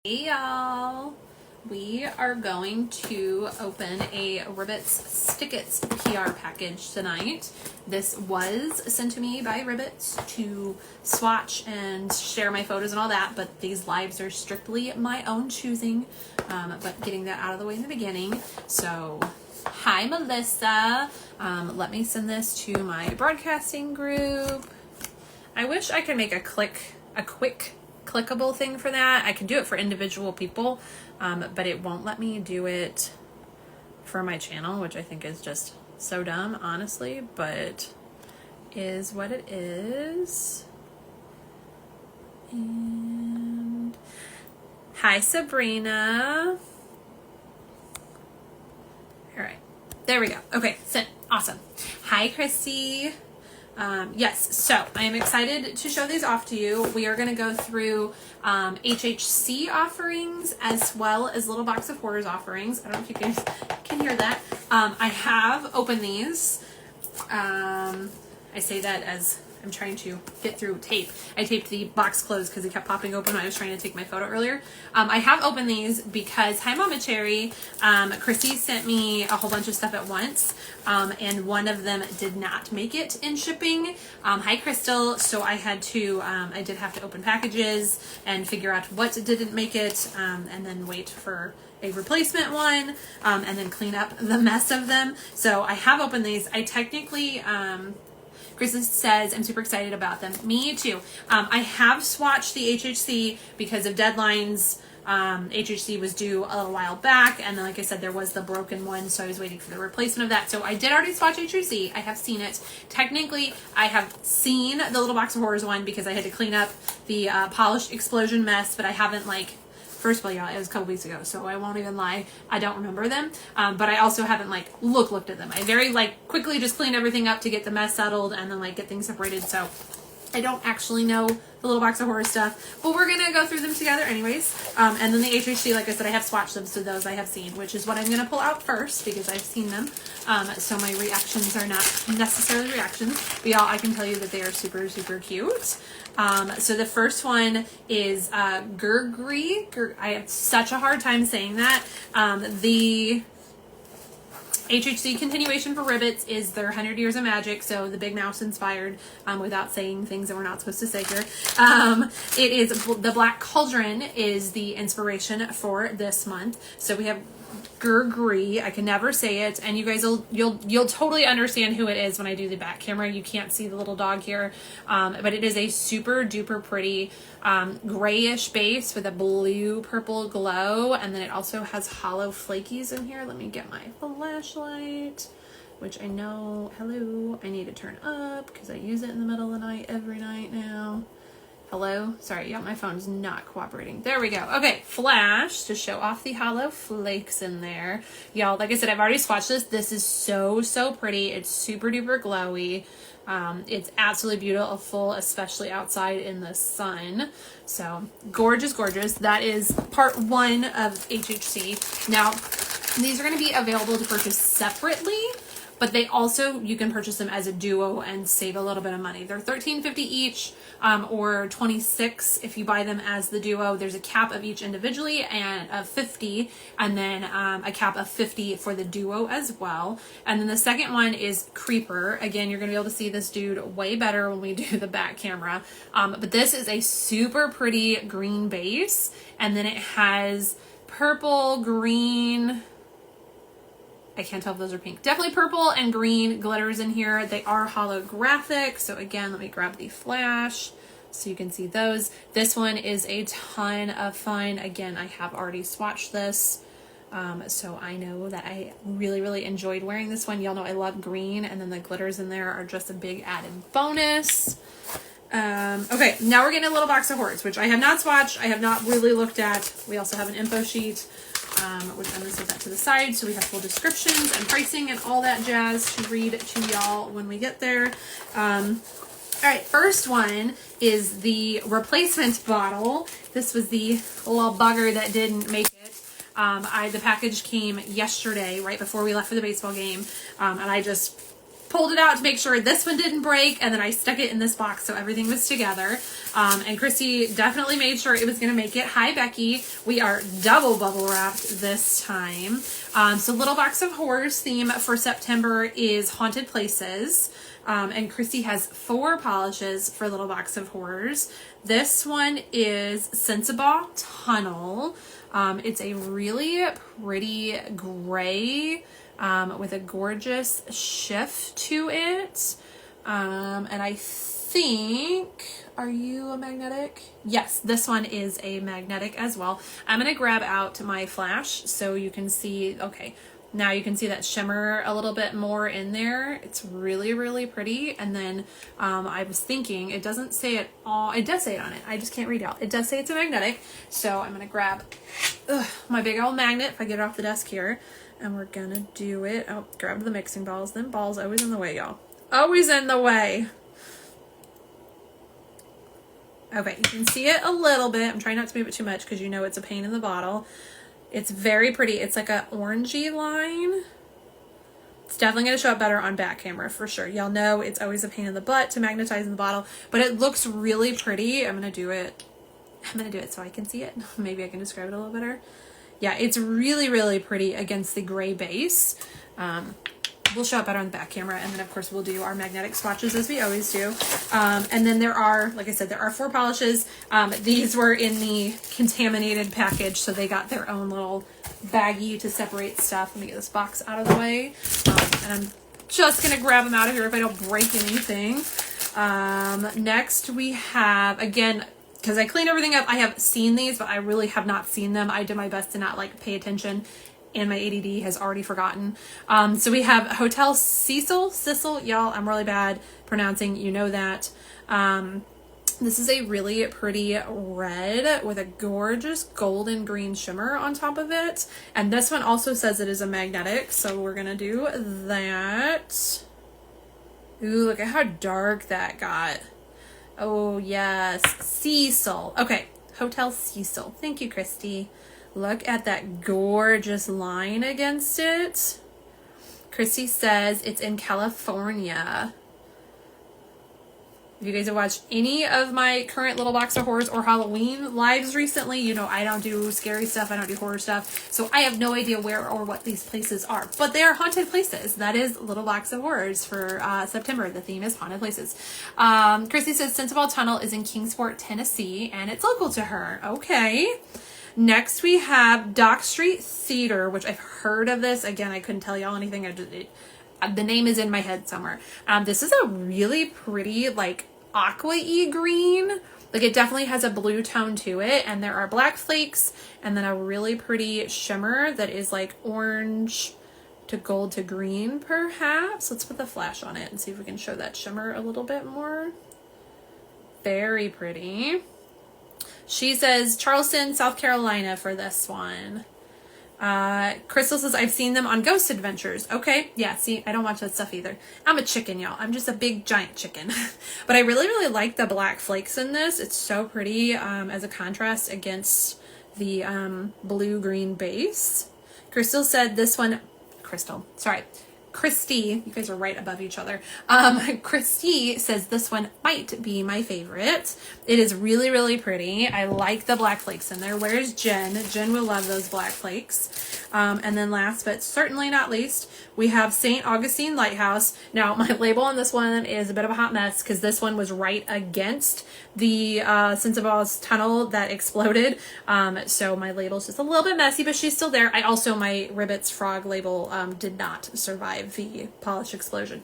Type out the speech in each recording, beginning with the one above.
Hey y'all, we are going to open a Ribbits Stickets PR package tonight. This was sent to me by Ribbits to swatch and share my photos and all that, but these lives are strictly my own choosing, but getting that out of the way in the beginning. So, hi Melissa, let me send this to my broadcasting group. I wish I could make a quick clickable thing for that. I could do it for individual people, but it won't let me do it for my channel, which I think is just so dumb, honestly, but is what it is. And hi Sabrina. All right, there we go. Okay, sent. Awesome. Hi Christy. Yes, so I am excited to show these off to you. We are going to go through HHC offerings as well as Little Box of Horrors offerings. I don't know if you guys can hear that. I have opened these. I say that as I'm trying to get through tape. I taped the box closed because it kept popping open when I was trying to take my photo earlier. I have opened these because, hi Mama Cherry, Chrissy sent me a whole bunch of stuff at once, and one of them did not make it in shipping. Hi Crystal, so I had to, I did have to open packages and figure out what didn't make it, and then wait for a replacement one, and then clean up the mess of them. So I have opened these. I technically, Chris says, I'm super excited about them. Me too. I have swatched the HHC because of deadlines. HHC was due a little while back, and then, like I said, there was the broken one, so I was waiting for the replacement of that. So I did already swatch HHC. I have seen it. Technically, I have seen the Little Box of Horrors one because I had to clean up the polished explosion mess, but I haven't, like, first of all, y'all, it was a couple weeks ago, so I won't even lie. I don't remember them, but I also haven't, like, looked at them. I very, like, quickly just cleaned everything up to get the mess settled and then, like, get things separated, so I don't actually know the Little Box of Horror stuff, but we're going to go through them together anyways. And then the HHC, like I said, I have swatched them, so those I have seen, which is what I'm going to pull out first because I've seen them. So my reactions are not necessarily reactions, but y'all, I can tell you that they are super, super cute. So the first one is Gurgri. I have such a hard time saying that. The HHC continuation for Ribbits is their 100 Years of Magic, so the Big Mouse inspired, without saying things that we're not supposed to say here. It is, the Black Cauldron is the inspiration for this month. So we have Gurgri, I can never say it, and you guys you'll totally understand who it is when I do the back camera. You can't see the little dog here, but it is a super duper pretty grayish base with a blue purple glow, and then it also has hollow flakies in here. Let me get my flashlight, which I know, hello, I need to turn up because I use it in the middle of the night every night now. Hello? Sorry, yeah, my phone's not cooperating. There we go. Okay, flash to show off the hollow flakes in there. Y'all, like I said, I've already swatched this. This is so, so pretty. It's super duper glowy. It's absolutely beautiful, especially outside in the sun. So, gorgeous, gorgeous. That is part one of HHC. Now, these are going to be available to purchase separately, but they also, you can purchase them as a duo and save a little bit of money. They're $13.50 each, or $26 if you buy them as the duo. There's a cap of each individually and of 50, and then a cap of 50 for the duo as well. And then the second one is Creeper. Again, you're gonna be able to see this dude way better when we do the back camera. But this is a super pretty green base, and then it has purple, green, I can't tell if those are pink. Definitely purple and green glitters in here. They are holographic. So again, let me grab the flash so you can see those. This one is a ton of fun. Again, I have already swatched this. So I know that I really, really enjoyed wearing this one. Y'all know I love green, and then the glitters in there are just a big added bonus. Okay, now we're getting a Little Box of Horrors, which I have not swatched. I have not really looked at. We also have an info sheet, which I'm going to set that to the side so we have full descriptions and pricing and all that jazz to read to y'all when we get there. All right, first one is the replacement bottle. This was the little bugger that didn't make it. The package came yesterday, right before we left for the baseball game, and I just pulled it out to make sure this one didn't break, and then I stuck it in this box so everything was together. And Christy definitely made sure it was going to make it. Hi, Becky. We are double bubble wrapped this time. So Little Box of Horrors theme for September is Haunted Places. And Christy has 4 polishes for Little Box of Horrors. This one is Sensible Tunnel. It's a really pretty gray with a gorgeous shift to it. And I think, are you a magnetic? Yes, this one is a magnetic as well. I'm going to grab out my flash so you can see, okay, now you can see that shimmer a little bit more in there. It's really, really pretty. And then I was thinking, it doesn't say it all, it does say it on it. I just can't read it out. It does say it's a magnetic. So I'm going to grab my big old magnet if I get it off the desk here. And we're going to do it. Oh, grab the mixing balls. Them balls always in the way, y'all. Always in the way. Okay, you can see it a little bit. I'm trying not to move it too much because you know it's a pain in the bottle. It's very pretty. It's like a orangey line. It's definitely going to show up better on back camera for sure. Y'all know it's always a pain in the butt to magnetize in the bottle, but it looks really pretty. I'm going to do it so I can see it. Maybe I can describe it a little better. Yeah, it's really, really pretty against the gray base. We'll show up better on the back camera, and then of course we'll do our magnetic swatches as we always do. And then there are, like I said, there are 4 polishes. These were in the contaminated package, so they got their own little baggie to separate stuff. Let me get this box out of the way. And I'm just gonna grab them out of here if I don't break anything. Next we have, again, because I cleaned everything up, I have seen these, but I really have not seen them. I did my best to not like pay attention, and my ADD has already forgotten. So we have Hotel Cecil, y'all, I'm really bad pronouncing, you know that. This is a really pretty red with a gorgeous golden green shimmer on top of it. And this one also says it is a magnetic, so we're gonna do that. Ooh, look at how dark that got. Oh yes, Cecil. Okay, Hotel Cecil. Thank you, Christy. Look at that gorgeous line against it. Christy says it's in California. If you guys have watched any of my current Little Box of Horrors or Halloween lives recently, you know I don't do scary stuff, I don't do horror stuff, so I have no idea where or what these places are. But they are haunted places. That is Little Box of Horrors for September. The theme is haunted places. Christy says Sensible Tunnel is in Kingsport, Tennessee, and it's local to her. Okay. Next we have Dock Street Theater, which I've heard of this. Again, I couldn't tell y'all anything. The name is in my head somewhere. This is a really pretty, like, aqua-y green. Like, it definitely has a blue tone to it, and there are black flakes, and then a really pretty shimmer that is like orange to gold to green, perhaps. Let's put the flash on it and see if we can show that shimmer a little bit more. Very pretty. She says Charleston, South Carolina for this one. Crystal says, I've seen them on Ghost Adventures. Okay, yeah, see, I don't watch that stuff either. I'm a chicken, y'all. I'm just a big, giant chicken. But I really, really like the black flakes in this. It's so pretty as a contrast against the blue-green base. Crystal said this one... Christy, you guys are right above each other. Christy says this one might be my favorite. It is really, really pretty. I like the black flakes in there. Where's Jen? Jen will love those black flakes. And then last but certainly not least, we have St. Augustine Lighthouse. Now, my label on this one is a bit of a hot mess because this one was right against the Sensibal's tunnel that exploded. So my label's just a little bit messy, but she's still there. My Ribbits frog label did not survive the polish explosion.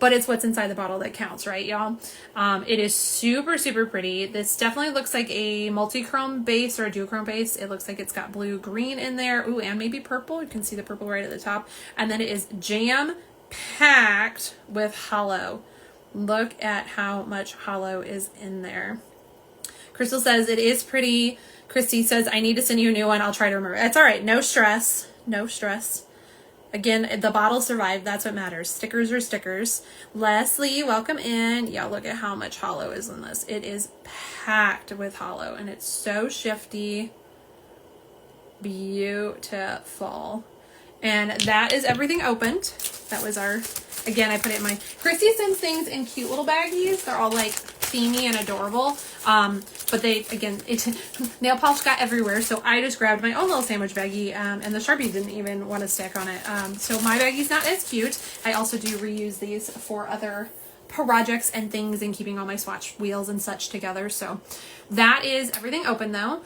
But it's what's inside the bottle that counts, right, y'all? It is super, super pretty. This definitely looks like a multi-chrome base or a duochrome base. It looks like it's got blue, green in there. Ooh, and maybe purple. You can see the purple right at the top. And then it is jam-packed with hollow. Look at how much hollow is in there. Crystal says it is pretty. Christy says, I need to send you a new one. I'll try to remember. It's all right. No stress. No stress. Again, the bottle survived. That's what matters. Stickers are stickers. Leslie, welcome in. Yeah, look at how much hollow is in this. It is packed with hollow, and it's so shifty. Beautiful. And that is everything opened. That was our Again, I put it in my, Christy sends things in cute little baggies. They're all like themey and adorable. But they, again, nail polish got everywhere. So I just grabbed my own little sandwich baggie, and the Sharpie didn't even want to stick on it. So my baggie's not as cute. I also do reuse these for other projects and things and keeping all my swatch wheels and such together. So that is everything open though.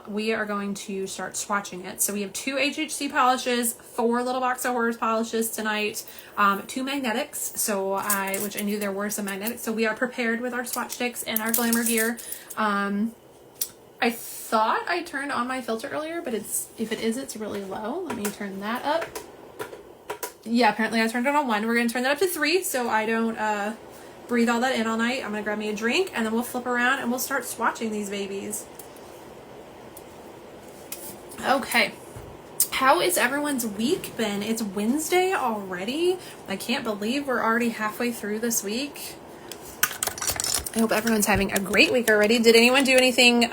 We are going to start swatching it. So we have 2 HHC polishes, 4 Little Box of Horrors polishes tonight, 2 magnetics. So which I knew there were some magnetics. So we are prepared with our swatch sticks and our glamour gear. I thought I turned on my filter earlier, but if it is, it's really low. Let me turn that up. Yeah, apparently I turned it on 1. We're going to turn that up to 3 so I don't breathe all that in all night. I'm going to grab me a drink and then we'll flip around and we'll start swatching these babies. Okay. How is everyone's week been? It's Wednesday already. I can't believe we're already halfway through this week. I hope everyone's having a great week already. Did anyone do anything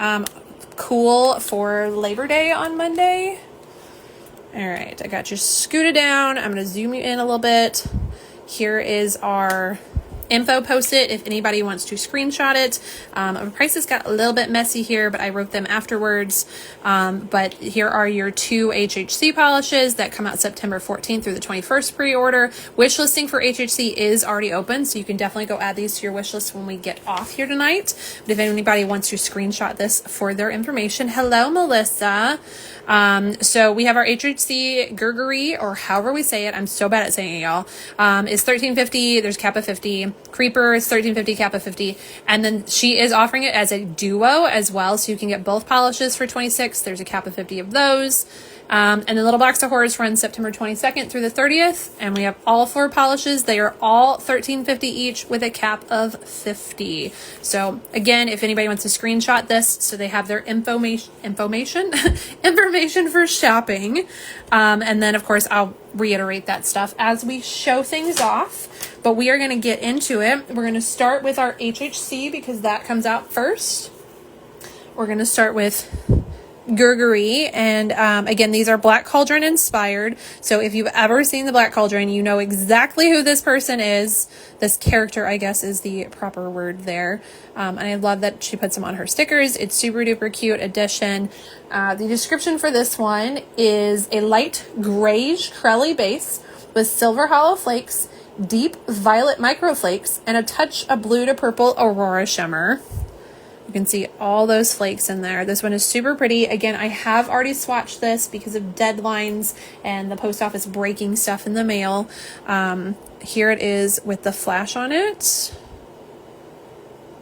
cool for Labor Day on Monday? All right, I got you scooted down. I'm going to zoom you in a little bit. Here is our info post-it if anybody wants to screenshot it. Our prices got a little bit messy here, but I wrote them afterwards. But here are your 2 HHC polishes that come out September 14th through the 21st pre-order. Wish listing for HHC is already open, so you can definitely go add these to your wish list when we get off here tonight. But if anybody wants to screenshot this for their information, hello, Melissa. So we have our HHC Gurgery, or however we say it. I'm so bad at saying it, y'all. Is $13.50. There's Kappa 50. Creeper is $13.50, Kappa 50. And then she is offering it as a duo as well. So you can get both polishes for $26. There's a Kappa 50 of those. And the Little Box of Horrors runs September 22nd through the 30th. And we have all 4 polishes. They are all $13.50 each with a cap of 50. So again, if anybody wants to screenshot this so they have their information for shopping. And then of course I'll reiterate that stuff as we show things off. But we are going to get into it. We're going to start with our HHC because that comes out first. We're going to start with Gurgery, and again, these are Black Cauldron inspired. So if you've ever seen the Black Cauldron, you know exactly who this person is. This character, I guess, is the proper word there. And I love that she puts them on her stickers. It's super duper cute addition. The description for this one is a light grayish crelly base with silver hollow flakes, deep violet microflakes, and a touch of blue to purple aurora shimmer. You can see all those flakes in there. This one is super pretty. Again, I have already swatched this because of deadlines and the post office breaking stuff in the mail. Here it is with the flash on it.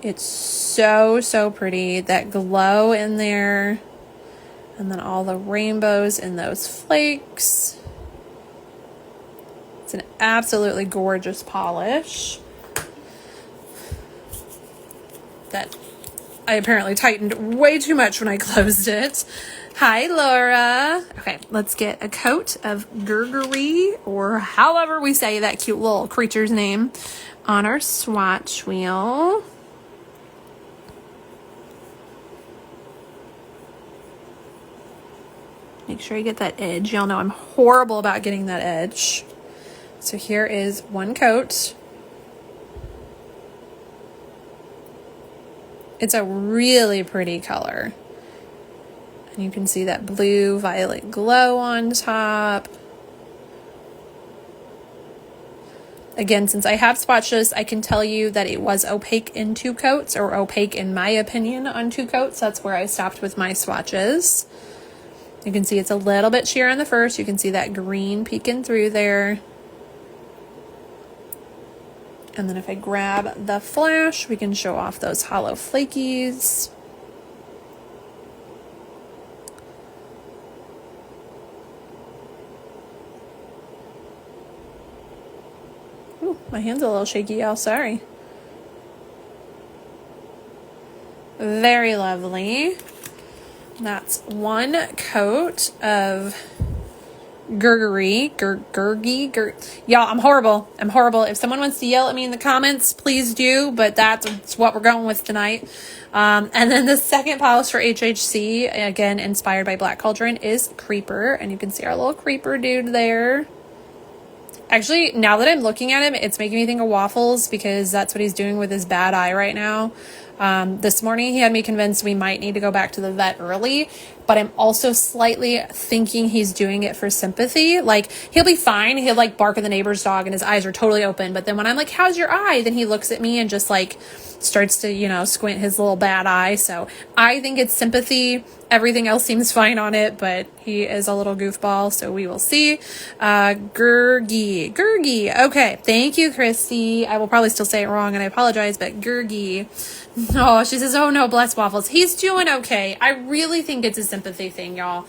It's so, so pretty. That glow in there. And then all the rainbows in those flakes. It's an absolutely gorgeous polish. That I apparently tightened way too much when I closed it. Hi, Laura. Okay, let's get a coat of Gurgery, or however we say that cute little creature's name, on our swatch wheel. Make sure you get that edge. Y'all know I'm horrible about getting that edge. So here is one coat. It's a really pretty color. And you can see that blue violet glow on top. Again, since I have swatched this, I can tell you that it was opaque in 2 coats, or opaque in my opinion on 2 coats. That's where I stopped with my swatches. You can see it's a little bit sheer on the first. You can see that green peeking through there. And then if I grab the flash, we can show off those hollow flakies. Ooh, my hand's a little shaky, y'all. Sorry. Very lovely. That's one coat of Gurgery. Y'all, I'm horrible. If someone wants to yell at me in the comments, please do, but that's what we're going with tonight. And then the second polish for HHC, again, inspired by Black Cauldron, is Creeper. And you can see our little creeper dude there. Actually, now that I'm looking at him, it's making me think of waffles because that's what he's doing with his bad eye right now. This morning he had me convinced we might need to go back to the vet early, but I'm also slightly thinking he's doing it for sympathy. Like, he'll be fine. He'll like bark at the neighbor's dog and his eyes are totally open. But then when I'm like, how's your eye? Then he looks at me and just like starts to, you know, squint his little bad eye. So I think it's sympathy. Everything else seems fine on it, but he is a little goofball, so we will see. Gurgi. Okay, thank you, Christy. I will probably still say it wrong, and I apologize, but Gurgi. Oh, she says, oh no, bless waffles. He's doing okay. I really think it's a sympathy thing, y'all.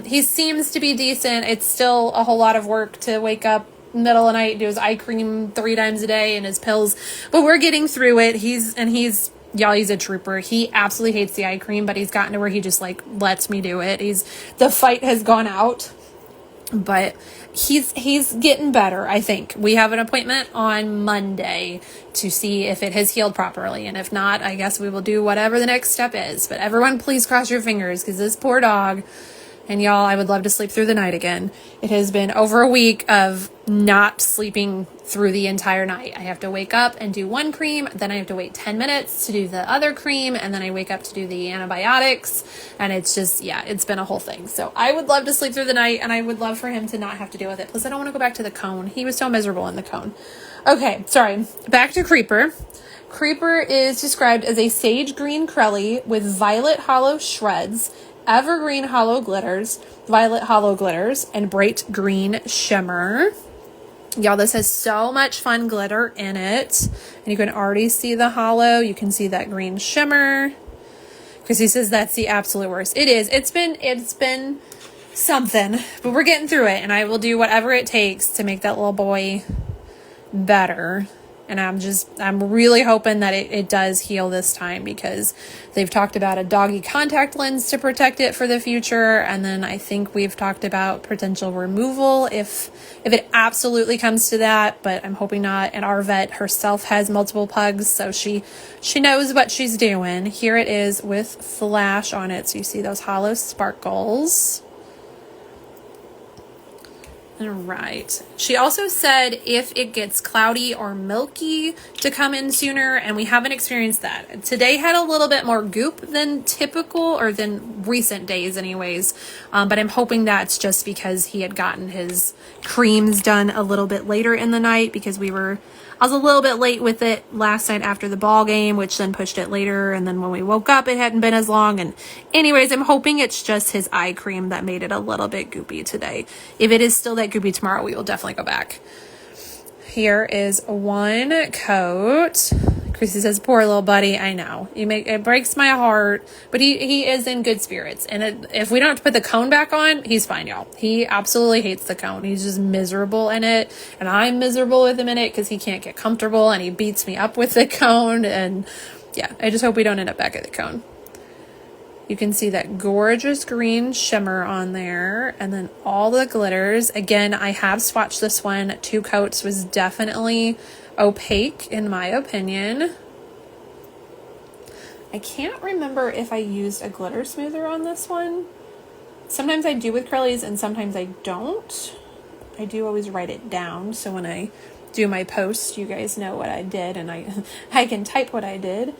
He seems to be decent. It's still a whole lot of work to wake up middle of the night, do his eye cream 3 times a day and his pills, but we're getting through it. He's a trooper. He absolutely hates the eye cream, but he's gotten to where he just like lets me do it. The fight has gone out, but he's getting better. I think we have an appointment on Monday to see if it has healed properly, and if not, I guess we will do whatever the next step is. But everyone, please cross your fingers, because this poor dog. And y'all, I would love to sleep through the night again. It has been over a week of not sleeping through the entire night. I have to wake up and do one cream, then I have to wait 10 minutes to do the other cream, and then I wake up to do the antibiotics. And it's just, yeah, it's been a whole thing. So I would love to sleep through the night, and I would love for him to not have to deal with it. Plus, I don't want to go back to the cone. He was so miserable in the cone. Okay, sorry. Back to Creeper. Creeper is described as a sage green Crelly with violet hollow shreds, evergreen hollow glitters, violet hollow glitters, and bright green shimmer. Y'all, this has so much fun glitter in it. And you can already see the hollow. You can see that green shimmer. Because he says that's the absolute worst. It is. It's been something. But we're getting through it. And I will do whatever it takes to make that little boy better. And I'm really hoping that it does heal this time, because they've talked about a doggy contact lens to protect it for the future. And then I think we've talked about potential removal if it absolutely comes to that, but I'm hoping not. And our vet herself has multiple pugs, so she knows what she's doing. Here it is with flash on it. So you see those hollow sparkles. All right. She also said if it gets cloudy or milky to come in sooner, and we haven't experienced that. Today had a little bit more goop than typical, or than recent days anyways, but I'm hoping that's just because he had gotten his creams done a little bit later in the night, because I was a little bit late with it last night after the ball game, which then pushed it later. And then when we woke up, it hadn't been as long. And anyways, I'm hoping it's just his eye cream that made it a little bit goopy today. If it is still that goopy tomorrow, we will definitely go back. Here is one coat. Chrissy says, poor little buddy. I know. It breaks my heart, but he is in good spirits. And if we don't have to put the cone back on, he's fine, y'all. He absolutely hates the cone. He's just miserable in it. And I'm miserable with him in it because he can't get comfortable and he beats me up with the cone. And yeah, I just hope we don't end up back at the cone. You can see that gorgeous green shimmer on there, and then all the glitters. Again, I have swatched this one. 2 coats was definitely opaque in my opinion. I can't remember if I used a glitter smoother on this one. Sometimes I do with Crellies and sometimes I don't. I do always write it down, so when I do my post, you guys know what I did, and I can type what I did.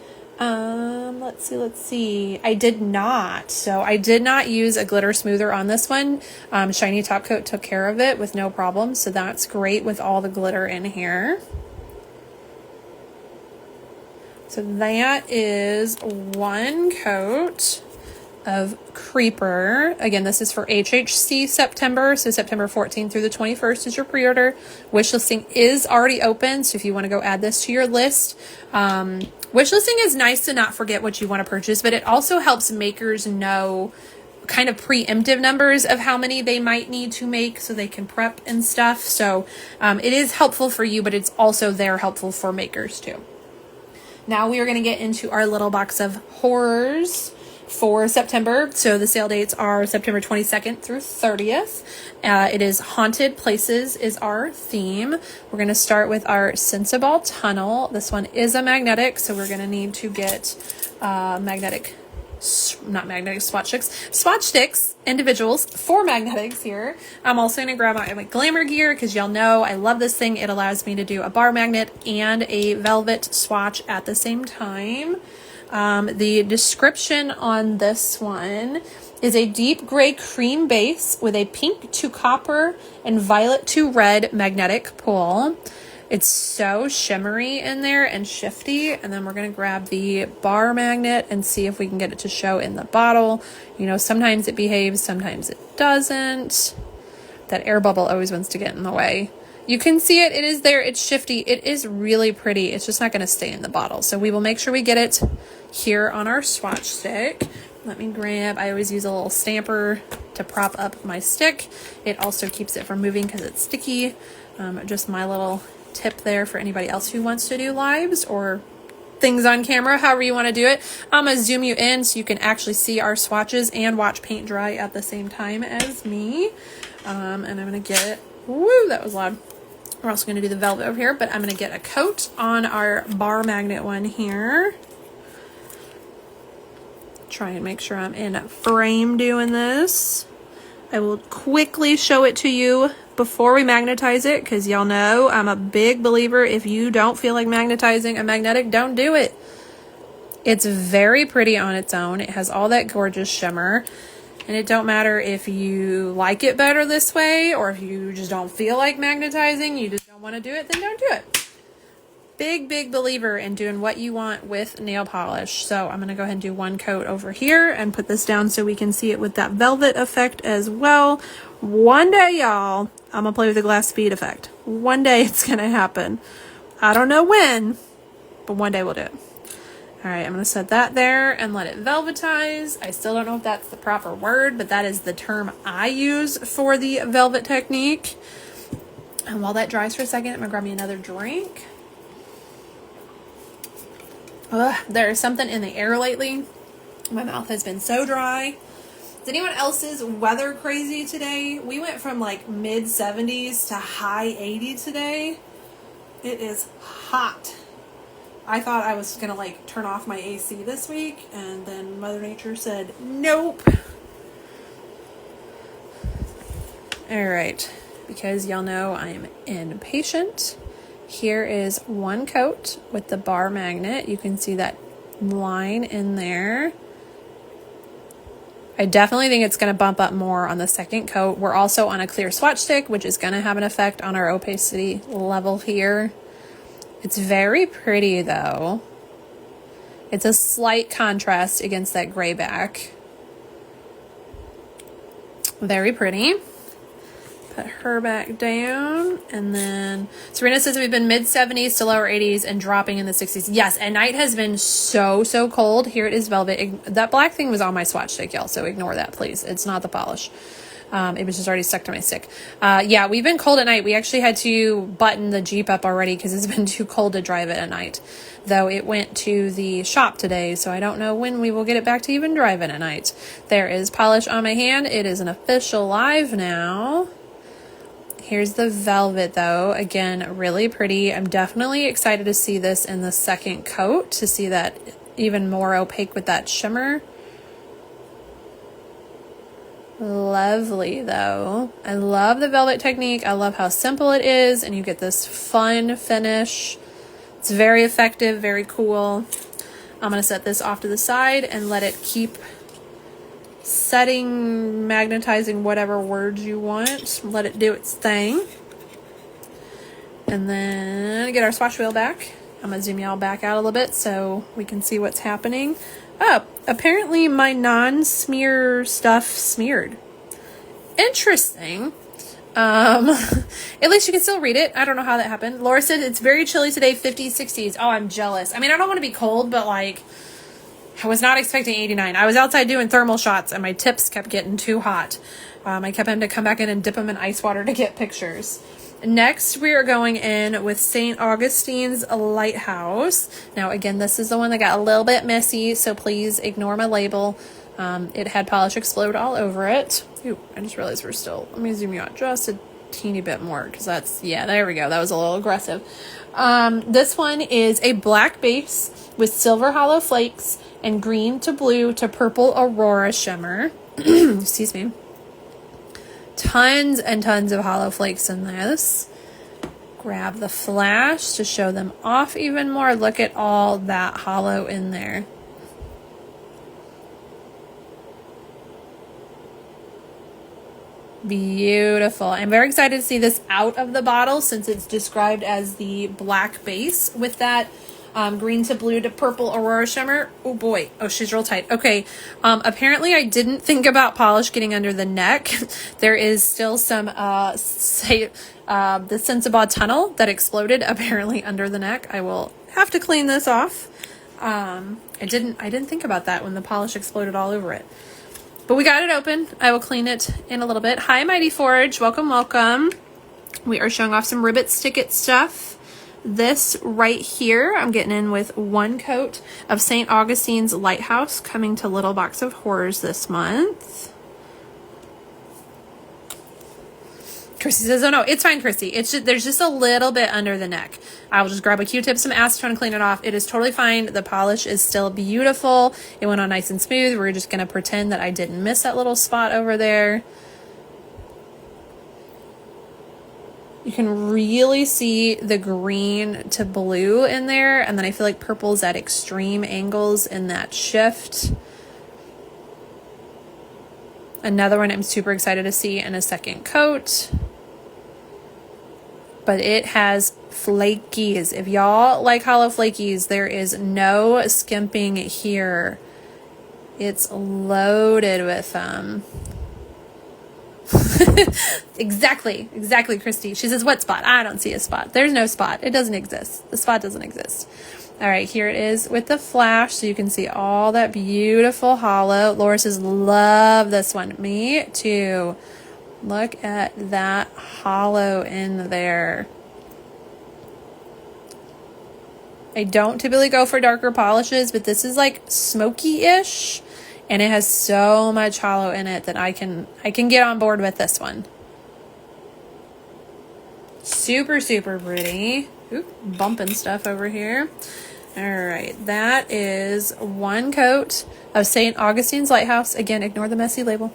Let's see. I did not. So I did not use a glitter smoother on this one. Shiny Top Coat took care of it with no problem. So that's great with all the glitter in here. So that is one coat of Creeper. Again, this is for HHC September. So September 14th through the 21st is your pre-order. Wish listing is already open. So if you want to go add this to your list, wish listing is nice to not forget what you want to purchase, but it also helps makers know kind of preemptive numbers of how many they might need to make so they can prep and stuff. So it is helpful for you, but it's also there helpful for makers too. Now we are going to get into our little box of horrors for September. So the sale dates are September 22nd through 30th. It is Haunted Places is our theme. We're going to start with our Sensible Tunnel. This one is a magnetic, so we're going to need to get magnetic not magnetic swatch sticks, individuals, 4 magnetics here. I'm also gonna grab my glamour gear because y'all know I love this thing. It allows me to do a bar magnet and a velvet swatch at the same time. The description on this one is a deep gray cream base with a pink to copper and violet to red magnetic pull. It's so shimmery in there and shifty. And then we're going to grab the bar magnet and see if we can get it to show in the bottle. You know, sometimes it behaves, sometimes it doesn't. That air bubble always wants to get in the way. You can see it. It is there. It's shifty. It is really pretty. It's just not going to stay in the bottle. So we will make sure we get it here on our swatch stick. Let me grab, I always use a little stamper to prop up my stick. It also keeps it from moving because it's sticky. Just my little tip there for anybody else who wants to do lives or things on camera, however you want to do it. I'm going to zoom you in so you can actually see our swatches and watch paint dry at the same time as me. And I'm going to get, woo, that was loud. We're also going to do the velvet over here, but I'm going to get a coat on our bar magnet one here. Try and make sure I'm in frame doing this. I will quickly show it to you before we magnetize it, because y'all know I'm a big believer. If you don't feel like magnetizing a magnetic, don't do it. It's very pretty on its own. It has all that gorgeous shimmer, and it don't matter if you like it better this way or if you just don't feel like magnetizing, you just don't want to do it, then don't do it. Big believer in doing what you want with nail polish. So I'm going to go ahead and do one coat over here and put this down so we can see it with that velvet effect as well. One day, y'all, I'm going to play with the glass bead effect. One day it's going to happen. I don't know when, but one day we'll do it. All right, I'm going to set that there and let it velvetize. I still don't know if that's the proper word, but that is the term I use for the velvet technique. And while that dries for a second, I'm going to grab me another drink. There's something in the air lately. My mouth has been so dry. Is anyone else's weather crazy today? We went from like mid 70s to high 80 today. It is hot. I thought I was gonna like turn off my AC this week, and then Mother Nature said nope. All right, because y'all know I am impatient. Here is one coat with the bar magnet. You can see that line in there. I definitely think it's going to bump up more on the second coat. We're also on a clear swatch stick, which is going to have an effect on our opacity level here. It's very pretty though. It's a slight contrast against that gray back. Very pretty. Put her back down, and then Serena says we've been mid 70s to lower 80s and dropping in the 60s. Yes, at night has been so cold. Here it is velvet. That black thing was on my swatch stick, y'all, so ignore that, please. It's not the polish. It was just already stuck to my stick. Yeah, we've been cold at night. We actually had to button the Jeep up already because it's been too cold to drive it at night. Though it went to the shop today, so I don't know when we will get it back to even drive it at night. There is polish on my hand. It is an official live now. Here's the velvet though. Again, really pretty. I'm definitely excited to see this in the second coat, to see that even more opaque with that shimmer. Lovely though. I love the velvet technique. I love how simple it is, and you get this fun finish. It's very effective, very cool. I'm going to set this off to the side and let it keep setting, magnetizing, whatever words you want. Let it do its thing. And then get our swatch wheel back. I'm going to zoom y'all back out a little bit so we can see what's happening. Oh, apparently my non-smear stuff smeared. Interesting. At least you can still read it. I don't know how that happened. Laura said it's very chilly today, 50s, 60s. Oh, I'm jealous. I mean, I don't want to be cold, but like, I was not expecting 89. I was outside doing thermal shots and my tips kept getting too hot. I kept having to come back in and dip them in ice water to get pictures. Next, we are going in with St. Augustine's Lighthouse. Now, again, this is the one that got a little bit messy, so please ignore my label. It had polish explode all over it. Ooh, I just realized we're still, let me zoom you out just a teeny bit more because that's, yeah, there we go. That was a little aggressive. This one is a black base with silver hollow flakes and green to blue to purple aurora shimmer. Excuse me. Tons and tons of hollow flakes in this. Grab the flash to show them off even more. Look at all that hollow in there. Beautiful. I'm very excited to see this out of the bottle since it's described as the black base with that green to blue to purple aurora shimmer. Oh boy. Oh, she's real tight. Okay. Apparently I didn't think about polish getting under the neck. There is still some, the Sensabaugh tunnel that exploded apparently under the neck. I will have to clean this off. I didn't think about that when the polish exploded all over it. But we got it open. I will clean it in a little bit. Hi, Mighty Forge. Welcome, welcome. We are showing off some Ribbits Ticket stuff. This right here, I'm getting in with 1 coat of St. Augustine's Lighthouse coming to Little Box of Horrors this month. Chrissy says, oh no, it's fine, Chrissy. It's just, there's just a little bit under the neck. I will just grab a Q-tip, some acetone, and clean it off. It is totally fine. The polish is still beautiful. It went on nice and smooth. We're just going to pretend that I didn't miss that little spot over there. You can really see the green to blue in there. And then I feel like purple's at extreme angles in that shift. Another one I'm super excited to see in a second coat. But it has flakies. If y'all like hollow flakies, there is no skimping here. It's loaded with them. Exactly, Christy. She says, what spot? I don't see a spot. There's no spot. It doesn't exist. The spot doesn't exist. All right, here it is with the flash so you can see all that beautiful hollow. Laura says, love this one. Me too. Look at that hollow in there. I don't typically go for darker polishes, but this is like smoky-ish. And it has so much hollow in it that I can get on board with this one. Super, super pretty. Oop, bumping stuff over here. All right, that is 1 coat of St. Augustine's Lighthouse. Again, ignore the messy label.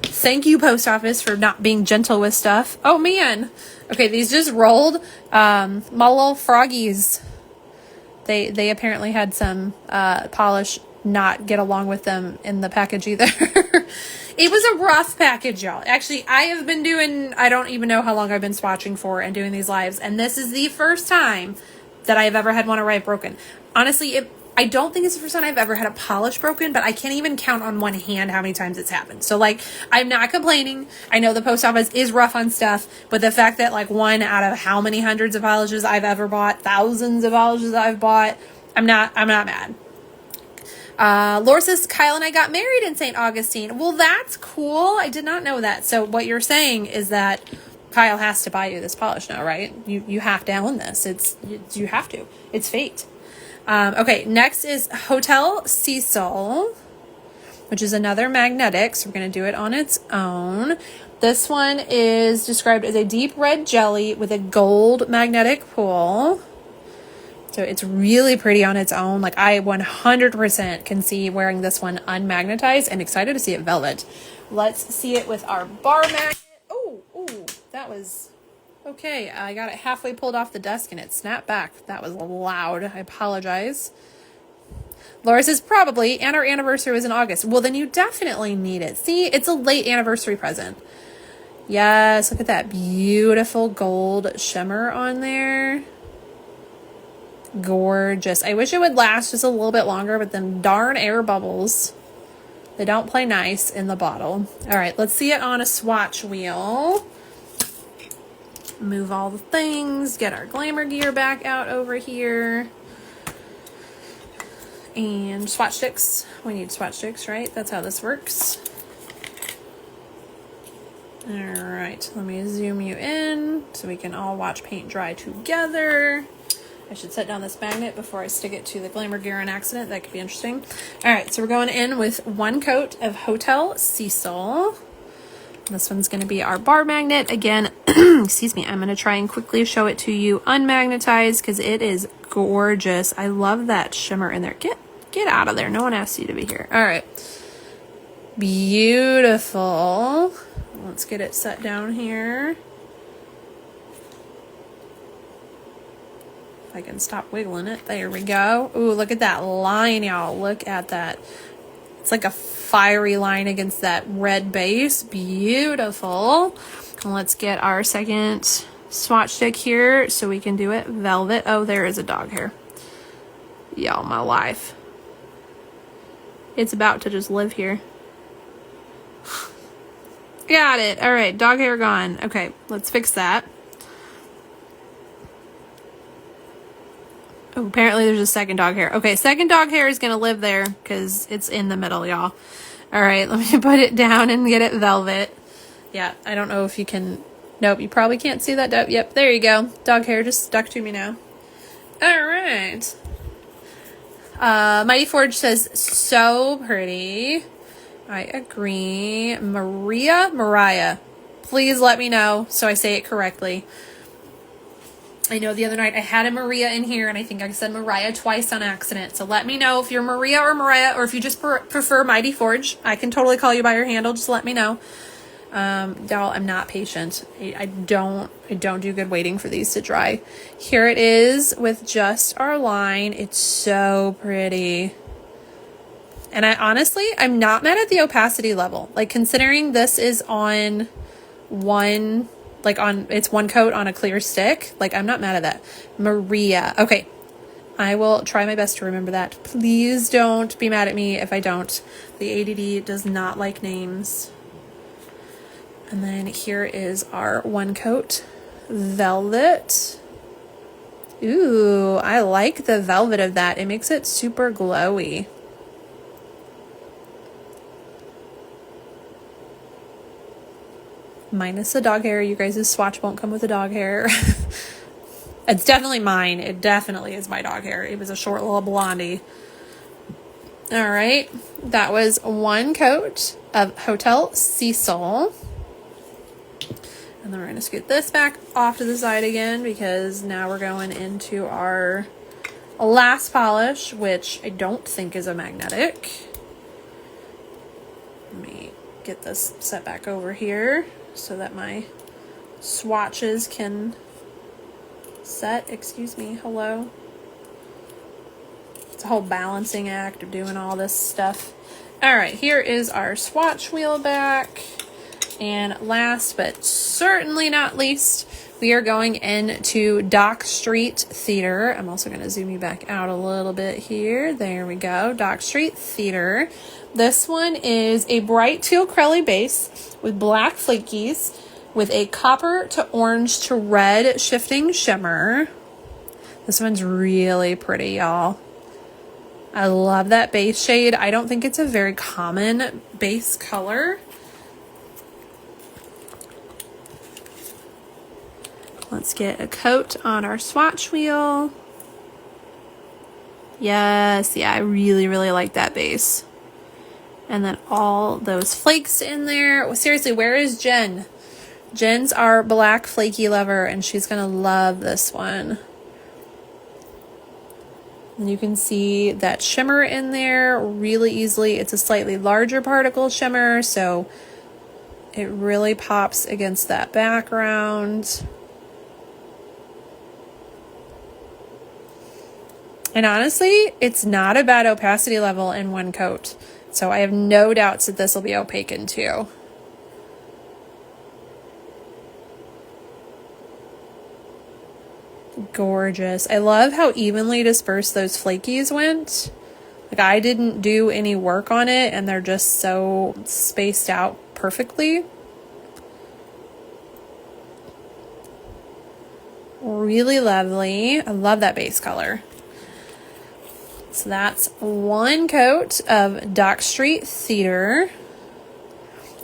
Thank you, Post Office, for not being gentle with stuff. Oh, man. Okay, these just rolled. My little froggies. They apparently had some polish not get along with them in the package either. It was a rough package, y'all. Actually, I don't even know how long I've been swatching for and doing these lives, and this is the first time that I've ever had one arrive broken. Honestly, I don't think it's the first time I've ever had a polish broken, but I can't even count on one hand how many times it's happened. So, like, I'm not complaining. I know the post office is rough on stuff, but the fact that, like, 1 out of how many hundreds of polishes I've ever bought, thousands of polishes I've bought, I'm not mad. Laura says, Kyle and I got married in St. Augustine. Well, that's cool. I did not know that. So what you're saying is that Kyle has to buy you this polish now, right? You have to own this. You have to. It's fate. Okay, next is Hotel Cecil, which is another magnetic. So we're going to do it on its own. This one is described as a deep red jelly with a gold magnetic pull. So it's really pretty on its own. Like, I 100% can see wearing this one unmagnetized and excited to see it velvet. Let's see it with our bar magnet. Oh, that was okay. I got it halfway pulled off the desk and it snapped back. That was loud. I apologize. Laura says, probably, and our anniversary was in August. Well, then you definitely need it. See, it's a late anniversary present. Yes, look at that beautiful gold shimmer on there. Gorgeous. I wish it would last just a little bit longer, but them darn air bubbles, they don't play nice in the bottle. All right, let's see it on a swatch wheel. Move all the things, get our glamour gear back out over here. And swatch sticks. We need swatch sticks, right? That's how this works. All right, let me zoom you in so we can all watch paint dry together. I should set down this magnet before I stick it to the glamour gear on accident. That could be interesting. All right, so we're going in with 1 coat of Hotel Cecil. This one's going to be our bar magnet. Again, excuse me, I'm going to try and quickly show it to you unmagnetized because it is gorgeous. I love that shimmer in there. Get out of there. No one asked you to be here. All right. Beautiful. Let's get it set down here. If I can stop wiggling it. There we go. Ooh, look at that line, y'all. Look at that. It's like a fiery line against that red base. Beautiful. Let's get our second swatch stick here so we can do it velvet. Oh, there is a dog hair. Y'all, my life. It's about to just live here. Got it. All right, dog hair gone. Okay, let's fix that. Oh, apparently there's a second dog hair. Okay, second dog hair is going to live there because it's in the middle, y'all. All right, let me put it down and get it velvet. Yeah, I don't know if you can... Nope, you probably can't see that. Yep, there you go. Dog hair just stuck to me now. All right. Mighty Forge says, so pretty. I agree. Mariah. Please let me know so I say it correctly. I know the other night I had a Maria in here and I think I said Mariah twice on accident. So let me know if you're Maria or Mariah, or if you just prefer Mighty Forge. I can totally call you by your handle. Just let me know. Y'all, I'm not patient. I don't do good waiting for these to dry. Here it is with just our line. It's so pretty. And I'm not mad at the opacity level. Like, considering this is on one... Like it's one coat on a clear stick. Like, I'm not mad at that. Maria. Okay. I will try my best to remember that. Please don't be mad at me if I don't. The ADD does not like names. And then here is our one coat velvet. Ooh, I like the velvet of that. It makes it super glowy. Minus the dog hair. You guys' swatch won't come with the dog hair. It's definitely mine. It definitely is my dog hair. It was a short little blondie. All right. That was one coat of Hotel Cecil. And then we're going to scoot this back off to the side again because now we're going into our last polish, which I don't think is a magnetic. Let me get this set back over here so that my swatches can set. Excuse me. Hello. It's a whole balancing act of doing all this stuff. All right, here is our swatch wheel back. And last but certainly not least, we are going into Dock Street Theater. I'm also going to zoom you back out a little bit here. There we go. Dock Street Theater. This one is a bright teal crelly base with black flakies with a copper to orange to red shifting shimmer. This one's really pretty, y'all. I love that base shade. I don't think it's a very common base color. Let's get a coat on our swatch wheel. Yes, yeah, I really, really like that base. And then all those flakes in there. Seriously, where is Jen? Jen's our black flaky lover, and she's gonna love this one. And you can see that shimmer in there really easily. It's a slightly larger particle shimmer, so it really pops against that background. And honestly, it's not a bad opacity level in one coat. So I have no doubts that this will be opaque in two. Gorgeous. I love how evenly dispersed those flakies went. Like, I didn't do any work on it and they're just so spaced out perfectly. Really lovely. I love that base color. So that's one coat of Dock Street Theater.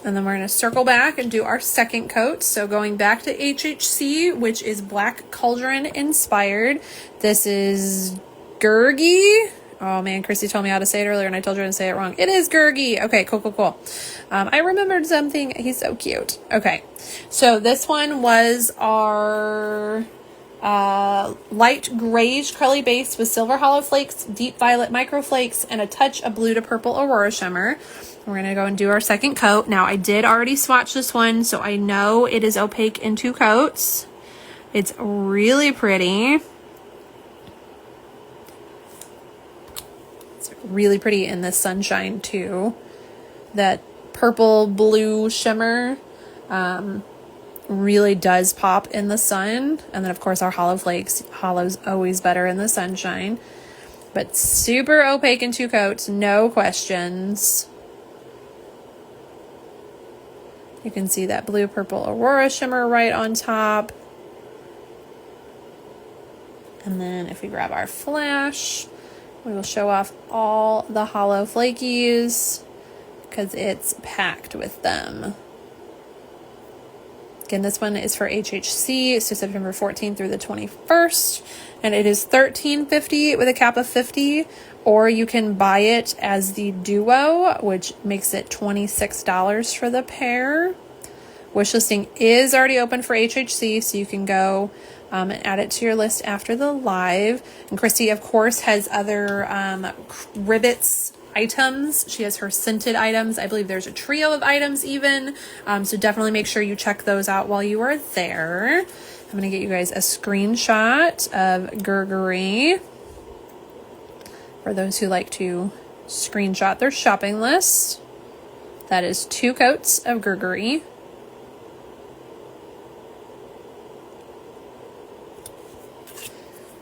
And then we're going to circle back and do our second coat. So going back to HHC, which is Black Cauldron inspired. This is Gurgi. Oh man, Christy told me how to say it earlier and I told you to say it wrong. It is Gurgi. Okay, cool, cool, cool. I remembered something. He's so cute. Okay, so this one was our light grayish curly base with silver hollow flakes, deep violet micro flakes, and a touch of blue to purple aurora shimmer. We're going to go and do our second coat. Now, I did already swatch this one, so I know it is opaque in 2 coats. It's really pretty. Really pretty in the sunshine too. That purple blue shimmer really does pop in the sun. And then of course our hollow flakes. Hollow's always better in the sunshine. But super opaque in 2 coats, no questions. You can see that blue purple aurora shimmer right on top. And then if we grab our flash, we will show off all the hollow flakies because it's packed with them. Again, this one is for HHC, so September 14th through the 21st, and it is $13.50 with a cap of 50, or you can buy it as the duo, which makes it $26 for the pair. Wish listing is already open for HHC, so you can go and add it to your list after the live. And Christy, of course, has other Ribbits items. She has her scented items. I believe there's a trio of items even. So definitely make sure you check those out while you are there. I'm going to get you guys a screenshot of Gurgi for those who like to screenshot their shopping list. That is 2 coats of Gurgi.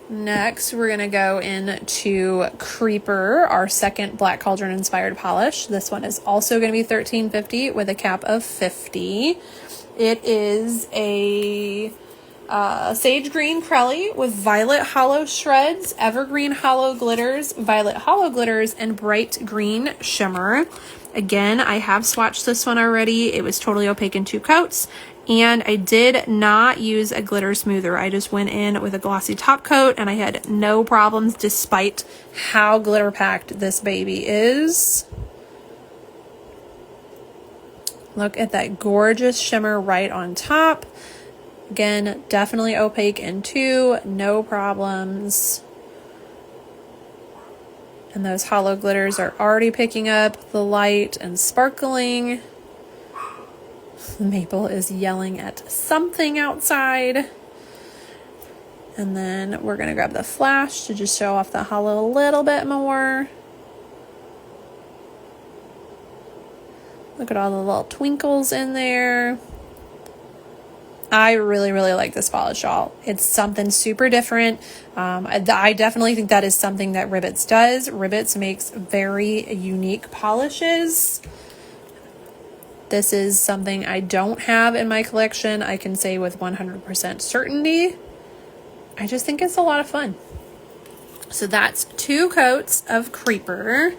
Next, we're going to go into Creeper, our second Black Cauldron inspired polish. This one is also going to be $13.50 with a cap of 50. It is a sage green Crelly with violet hollow shreds, evergreen hollow glitters, violet hollow glitters, and bright green shimmer. Again, I have swatched this one already. It was totally opaque in 2 coats. And I did not use a glitter smoother. I just went in with a glossy top coat and I had no problems despite how glitter packed this baby is. Look at that gorgeous shimmer right on top. Again, definitely opaque in 2, no problems. And those hollow glitters are already picking up the light and sparkling. The maple is yelling at something outside. And then we're going to grab the flash to just show off the hollow a little bit more. Look at all the little twinkles in there. I really, really like this polish, y'all. It's something super different. I definitely think that is something that Ribbits does. Ribbits makes very unique polishes. This is something I don't have in my collection. I can say with 100% certainty. I just think it's a lot of fun. So that's 2 coats of Creeper.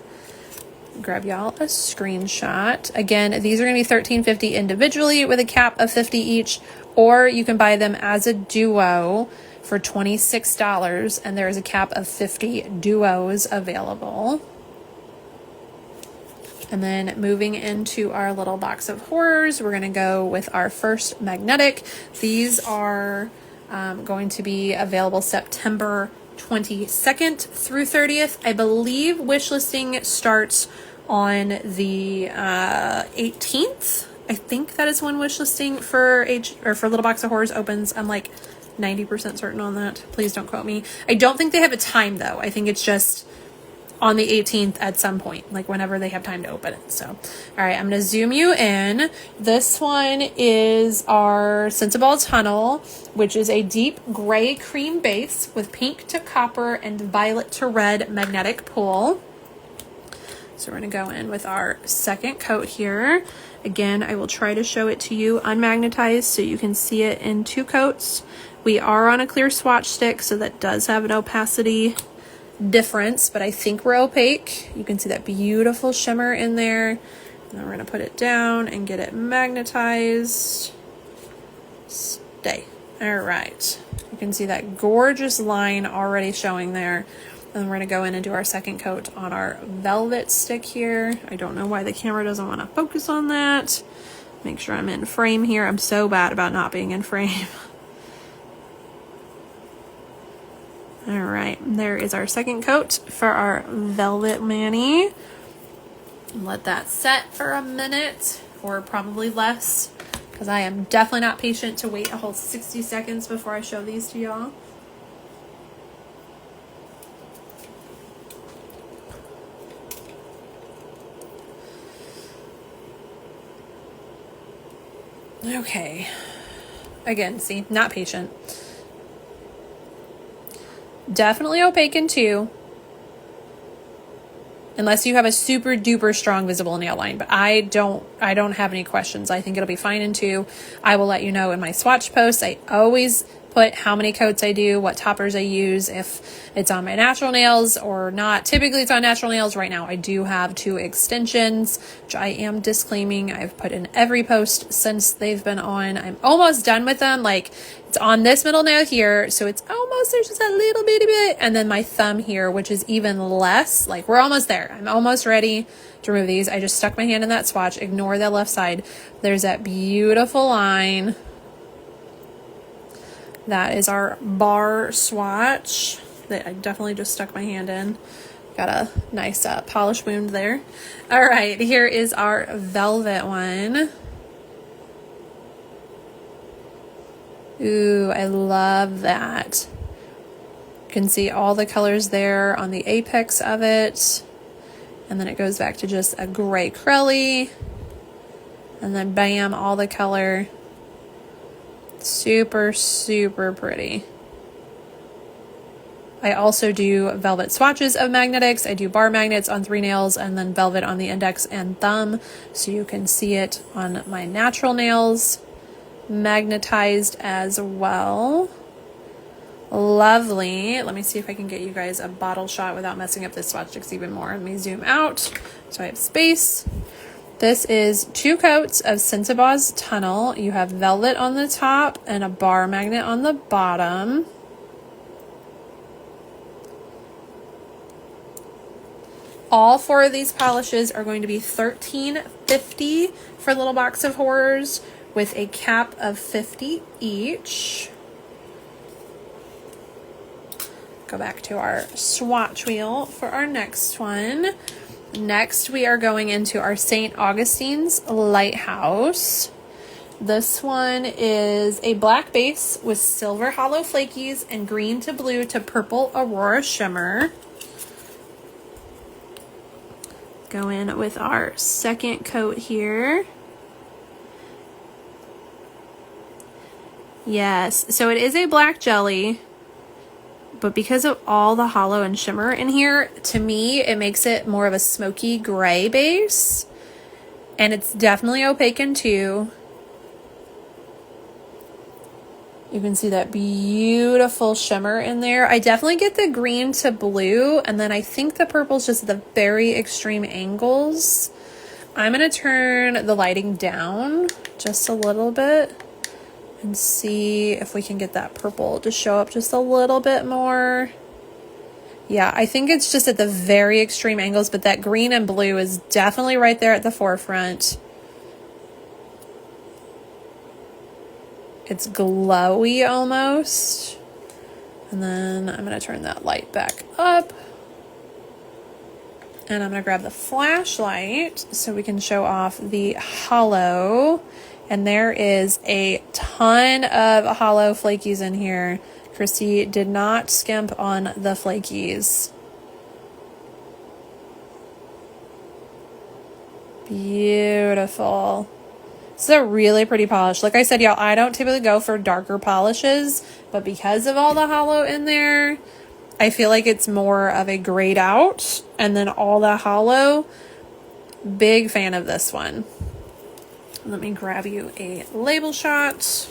Grab y'all a screenshot. Again, these are going to be $13.50 individually with a cap of 50 each, or you can buy them as a duo for $26, and there is a cap of 50 duos available. And then moving into our little box of horrors, we're going to go with our first magnetic. These are going to be available September 22nd through 30th. I believe wish listing starts on the 18th. I think that is when wish listing for Little Box of Horrors opens. I'm like 90% certain on that. Please don't quote me. I don't think they have a time though. I think it's just on the 18th at some point, like whenever they have time to open it. So, all right, I'm going to zoom you in. This one is our Sensible Tunnel, which is a deep gray cream base with pink to copper and violet to red magnetic pull. So we're going to go in with our second coat here. Again, I will try to show it to you unmagnetized so you can see it in 2 coats. We are on a clear swatch stick, so that does have an opacity difference, but I think we're opaque. You can see that beautiful shimmer in there. And then we're going to put it down and get it magnetized. Stay. All right. You can see that gorgeous line already showing there. And then we're going to go in and do our second coat on our velvet stick here. I don't know why the camera doesn't want to focus on that. Make sure I'm in frame here. I'm so bad about not being in frame. All right, there is our second coat for our velvet mani. Let that set for a minute or probably less, because I am definitely not patient to wait a whole 60 seconds before I show these to y'all. Okay, again, see, not patient. Definitely opaque in 2, unless you have a super duper strong visible nail line, but I don't have any questions. I think it'll be fine in 2. I will let you know in my swatch posts. I always put how many coats I do, what toppers I use, if it's on my natural nails or not. Typically it's on natural nails. Right now I do have 2 extensions, which I am disclaiming. I've put in every post since they've been on. I'm almost done with them. Like, it's on this middle nail here, so it's almost, there's just a little bitty bit, and then my thumb here, which is even less. Like, we're almost there. I'm almost ready to remove these. I just stuck my hand in that swatch. Ignore the left side. There's that beautiful line. That is our bar swatch that I definitely just stuck my hand in. Got a nice polish wound there. All right, here is our velvet one. Ooh, I love that. You can see all the colors there on the apex of it. And then it goes back to just a gray crelly. And then bam, all the color. Super, super pretty. I also do velvet swatches of magnetics. I do bar magnets on 3 nails and then velvet on the index and thumb, so you can see it on my natural nails. Magnetized as well. Lovely. Let me see if I can get you guys a bottle shot without messing up this swatch sticks even more. Let me zoom out so I have space. This is 2 coats of Sensiba's Tunnel. You have velvet on the top and a bar magnet on the bottom. All 4 of these polishes are going to be $13.50 for Little Box of Horrors, with a cap of 50 each. Go back to our swatch wheel for our next one. Next, we are going into our St. Augustine's Lighthouse. This one is a black base with silver hollow flakies and green to blue to purple Aurora shimmer. Go in with our second coat here. Yes, so it is a black jelly, but because of all the hollow and shimmer in here, to me, it makes it more of a smoky gray base. And it's definitely opaque in 2. You can see that beautiful shimmer in there. I definitely get the green to blue, and then I think the purple's just at the very extreme angles. I'm going to turn the lighting down just a little bit and see if we can get that purple to show up just a little bit more. Yeah, I think it's just at the very extreme angles, but that green and blue is definitely right there at the forefront. It's glowy almost. And then I'm going to turn that light back up. And I'm going to grab the flashlight so we can show off the hollow. And there is a ton of hollow flakies in here. Christy did not skimp on the flakies. Beautiful. It's a really pretty polish. Like I said, y'all, I don't typically go for darker polishes, but because of all the hollow in there, I feel like it's more of a grayed out. And then all the hollow, big fan of this one. Let me grab you a label shot.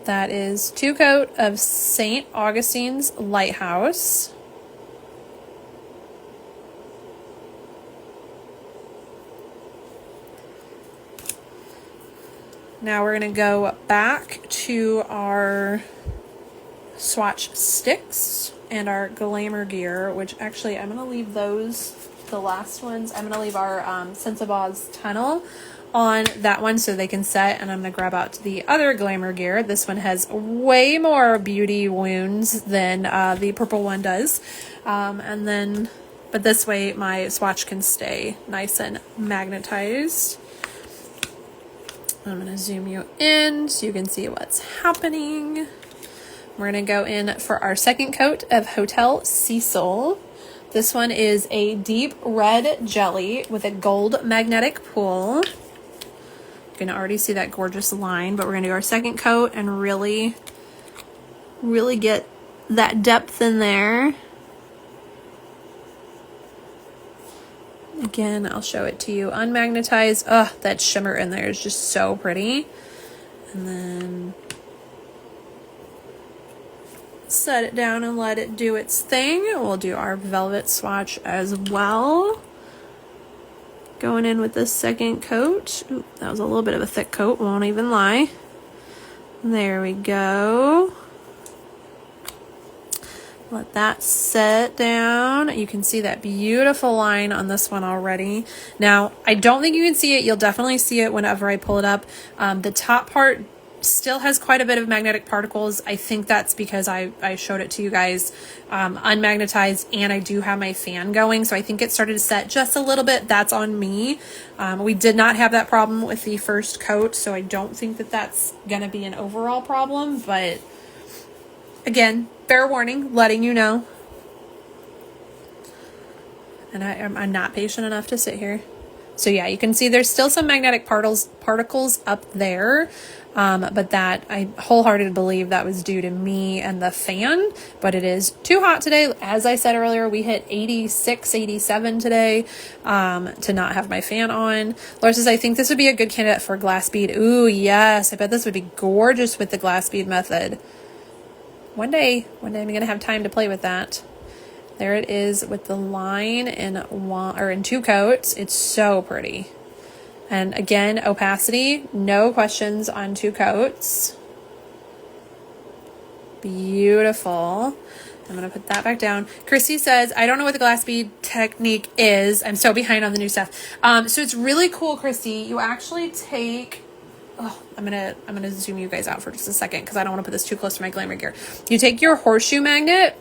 That is 2 coat of St. Augustine's Lighthouse. Now we're going to go back to our swatch sticks and our glamour gear, which actually I'm going to leave those, the last ones, I'm going to leave our Sensaboz tunnel on that one so they can set, and I'm going to grab out the other glamour gear. This one has way more beauty wounds than the purple one does. And then, but this way my swatch can stay nice and magnetized. I'm going to zoom you in so you can see what's happening. We're going to go in for our second coat of Hotel Cecil. This one is a deep red jelly with a gold magnetic pool. You can already see that gorgeous line, but we're going to do our second coat and really get that depth in there. Again, I'll show it to you unmagnetized. Oh, that shimmer in there is just so pretty. And then set it down and let it do its thing. We'll do our velvet swatch as well. Going in with the second coat. Ooh, that was a little bit of a thick coat, won't even lie. There we go. Let that set down. You can see that beautiful line on this one already. Now, I don't think you can see it. You'll definitely see it whenever I pull it up. The top part still has quite a bit of magnetic particles. I think that's because I showed it to you guys unmagnetized, and I do have my fan going, so I think it started to set just a little bit. That's on me. We did not have that problem with the first coat, so I don't think that that's gonna be an overall problem, but again, fair warning, letting you know. And I'm not patient enough to sit here. So yeah, you can see there's still some magnetic particles up there. But that I wholeheartedly believe that was due to me and the fan, but it is too hot today. As I said earlier, we hit 86, 87 today, to not have my fan on. Laura says, I think this would be a good candidate for glass bead. Ooh, yes. I bet this would be gorgeous with the glass bead method. One day I'm going to have time to play with that. There it is with the line in two coats. It's so pretty. And again, opacity, no questions on two coats. Beautiful. I'm going to put that back down. Christy says, I don't know what the glass bead technique is. I'm so behind on the new stuff. So it's really cool, Christy. You actually take, I'm gonna zoom you guys out for just a second because I don't want to put this too close to my glamour gear. You take your horseshoe magnet,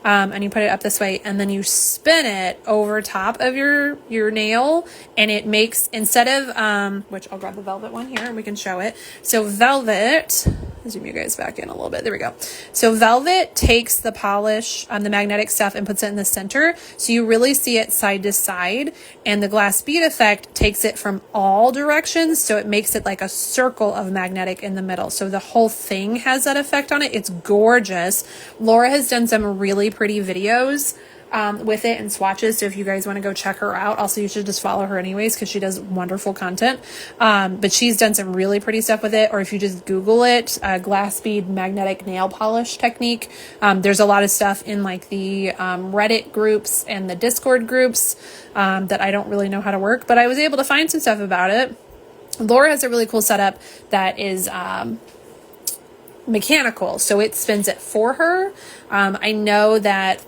and you put it up this way, and then you spin it over top of your nail, and it makes, instead of which I'll grab the velvet one here and we can show it. So velvet, zoom you guys back in a little bit, there we go. So velvet takes the polish, the magnetic stuff, and puts it in the center, so you really see it side to side, and the glass bead effect takes it from all directions, so it makes it like a circle of magnetic in the middle, so the whole thing has that effect on it. It's gorgeous. Laura has done some really pretty videos with it and swatches, so if you guys want to go check her out, also you should just follow her anyways because she does wonderful content, but she's done some really pretty stuff with it. Or if you just Google it, glass bead magnetic nail polish technique, there's a lot of stuff in like the Reddit groups and the Discord groups that I don't really know how to work, but I was able to find some stuff about it. Laura has a really cool setup that is mechanical, so it spins it for her. I know that,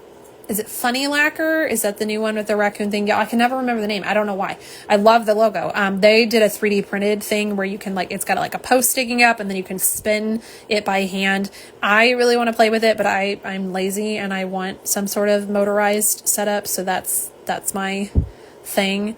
is it Funny Lacquer? Is that the new one with the raccoon thing? Yeah, I can never remember the name. I don't know why. I love the logo. They did a 3D printed thing where you can like, it's got like a post sticking up and then you can spin it by hand. I really want to play with it, but I'm lazy and I want some sort of motorized setup. So that's my thing.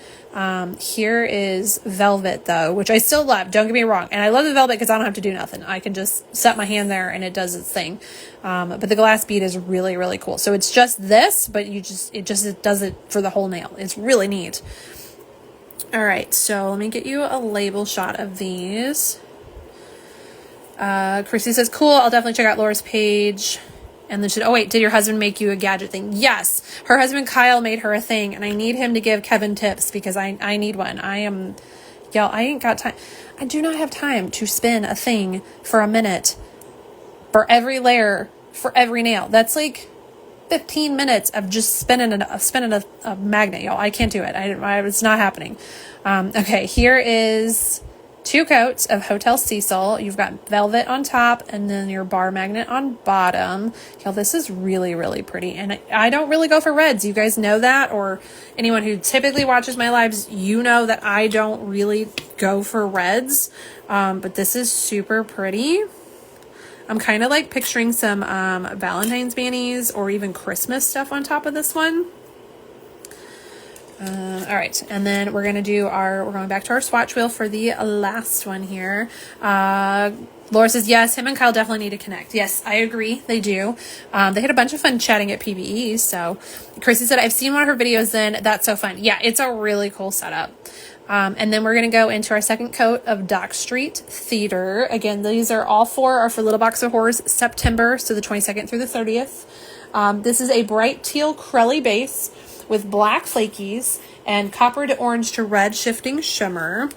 Here is velvet though, which I still love, don't get me wrong, and I love the velvet because I don't have to do nothing. I can just set my hand there and it does its thing. But the glass bead is really, really cool. So it's just this, but it does it for the whole nail. It's really neat. All right, so let me get you a label shot of these. Christy says, cool, I'll definitely check out Laura's page. And then she said, oh wait, did your husband make you a gadget thing? Yes, her husband Kyle made her a thing, and I need him to give Kevin tips because I need one. Y'all, I ain't got time. I do not have time to spin a thing for a minute for every layer, for every nail. That's like 15 minutes of just spinning a magnet, y'all. I can't do it. It's not happening. Okay, here is 2 coats of Hotel Cecil. You've got velvet on top and then your bar magnet on bottom. Y'all, this is really, really pretty. And I don't really go for reds. You guys know that, or anyone who typically watches my lives, you know that I don't really go for reds. But this is super pretty. I'm kind of like picturing some Valentine's bannies or even Christmas stuff on top of this one. All right, and then we're going back to our swatch wheel for the last one here. Laura says, yes, him and Kyle definitely need to connect. Yes, I agree. They do. They had a bunch of fun chatting at PBE. So Chrissy said, I've seen one of her videos then. That's so fun. Yeah, it's a really cool setup. And then we're going to go into our second coat of Dock Street Theater. Again, these are all 4 are for Little Box of Horrors September, so the 22nd through the 30th. This is a bright teal crelly base with black flakies and copper to orange to red shifting shimmer.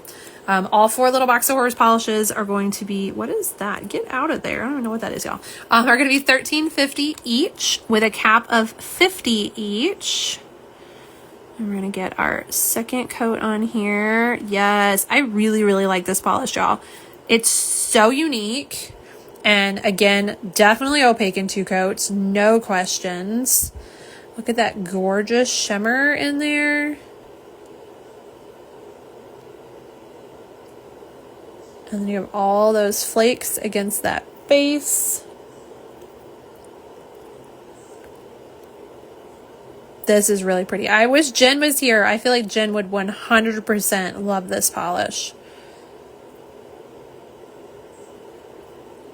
All 4 Little Box of Horrors polishes are going to be, what is that? Get out of there. I don't even know what that is, y'all. Are going to be $13.50 each with a cap of $50 each. And we're going to get our second coat on here. Yes, I really, really like this polish, y'all. It's so unique. And again, definitely opaque in 2 coats. No questions. Look at that gorgeous shimmer in there. And then you have all those flakes against that base. This is really pretty. I wish Jen was here. I feel like Jen would 100% love this polish.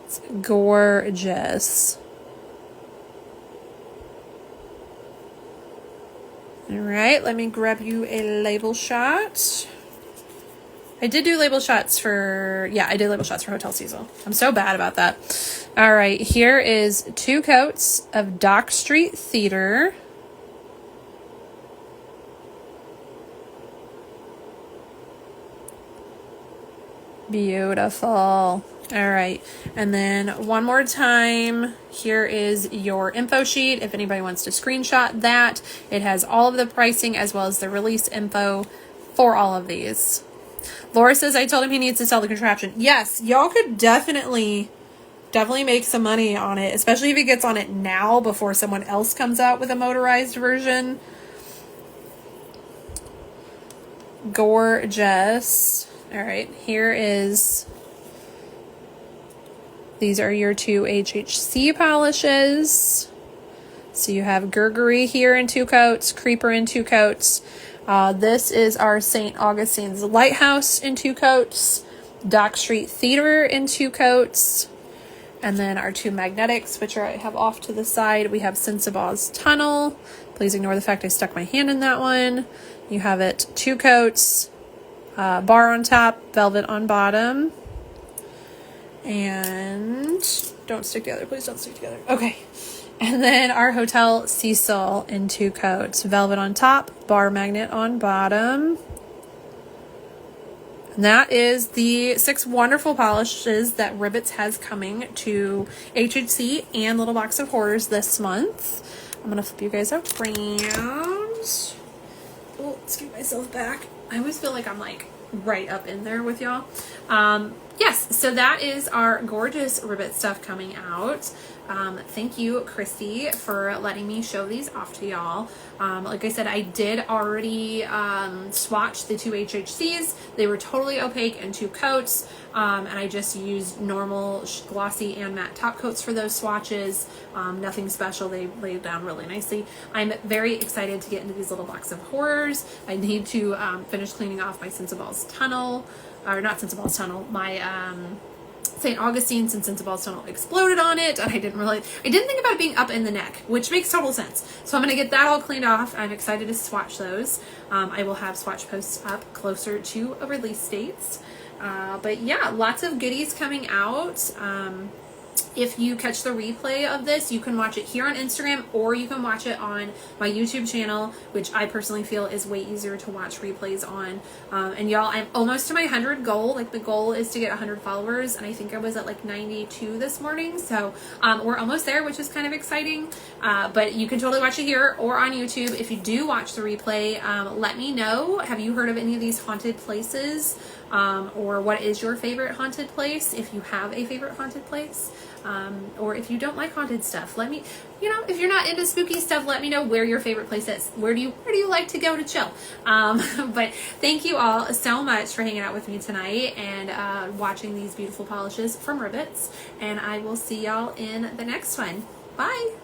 It's gorgeous. All right, let me grab you a label shot. I did do label shots for, yeah, I did label shots for Hotel Cecil. I'm so bad about that. All right, here is 2 coats of Dock Street Theater. Beautiful. All right, and then one more time, here is your info sheet. If anybody wants to screenshot that, it has all of the pricing as well as the release info for all of these. Laura says, I told him he needs to sell the contraption. Yes, y'all could definitely make some money on it, especially if he gets on it now before someone else comes out with a motorized version. Gorgeous. All right, these are your 2 HHC polishes. So you have Gurgery here in 2 coats, Creeper in 2 coats. This is our St. Augustine's Lighthouse in 2 coats, Dock Street Theater in 2 coats, and then our 2 magnetics, which I have off to the side. We have Sensibaugh's Tunnel. Please ignore the fact I stuck my hand in that one. You have it 2 coats, bar on top, velvet on bottom, and don't stick together. Please don't stick together. Okay. And then our Hotel Cecil in 2 coats, velvet on top, bar magnet on bottom. And that is the 6 wonderful polishes that Ribbits has coming to HHC and Little Box of Horrors this month. I'm going to flip you guys around. Oh, let's get myself back. I always feel like I'm like right up in there with y'all. Yes, so that is our gorgeous Ribbit stuff coming out. Thank you, Christy, for letting me show these off to y'all. Like I said, I did already swatch the 2 HHCs. They were totally opaque in 2 coats, and I just used normal glossy and matte top coats for those swatches. Nothing special. They laid down really nicely. I'm very excited to get into these Little Box of Horrors. I need to finish cleaning off my Sensibaugh's Tunnel, or not Sensibaugh's Tunnel, my St. Augustine, since Sensibaugh's Tunnel exploded on it, and I didn't think about it being up in the neck, which makes total sense. So I'm going to get that all cleaned off. I'm excited to swatch those. I will have swatch posts up closer to release dates. But yeah, lots of goodies coming out. If you catch the replay of this, you can watch it here on Instagram, or you can watch it on my YouTube channel, which I personally feel is way easier to watch replays on. And y'all, I'm almost to my 100 goal. Like, the goal is to get 100 followers, and I think I was at like 92 this morning. So we're almost there, which is kind of exciting. But you can totally watch it here or on YouTube. If you do watch the replay, let me know. Have you heard of any of these haunted places? Or what is your favorite haunted place, if you have a favorite haunted place? Or if you don't like haunted stuff, let me, if you're not into spooky stuff, let me know where your favorite place is. Where do you like to go to chill? But thank you all so much for hanging out with me tonight and watching these beautiful polishes from Ribbits. And I will see y'all in the next one. Bye.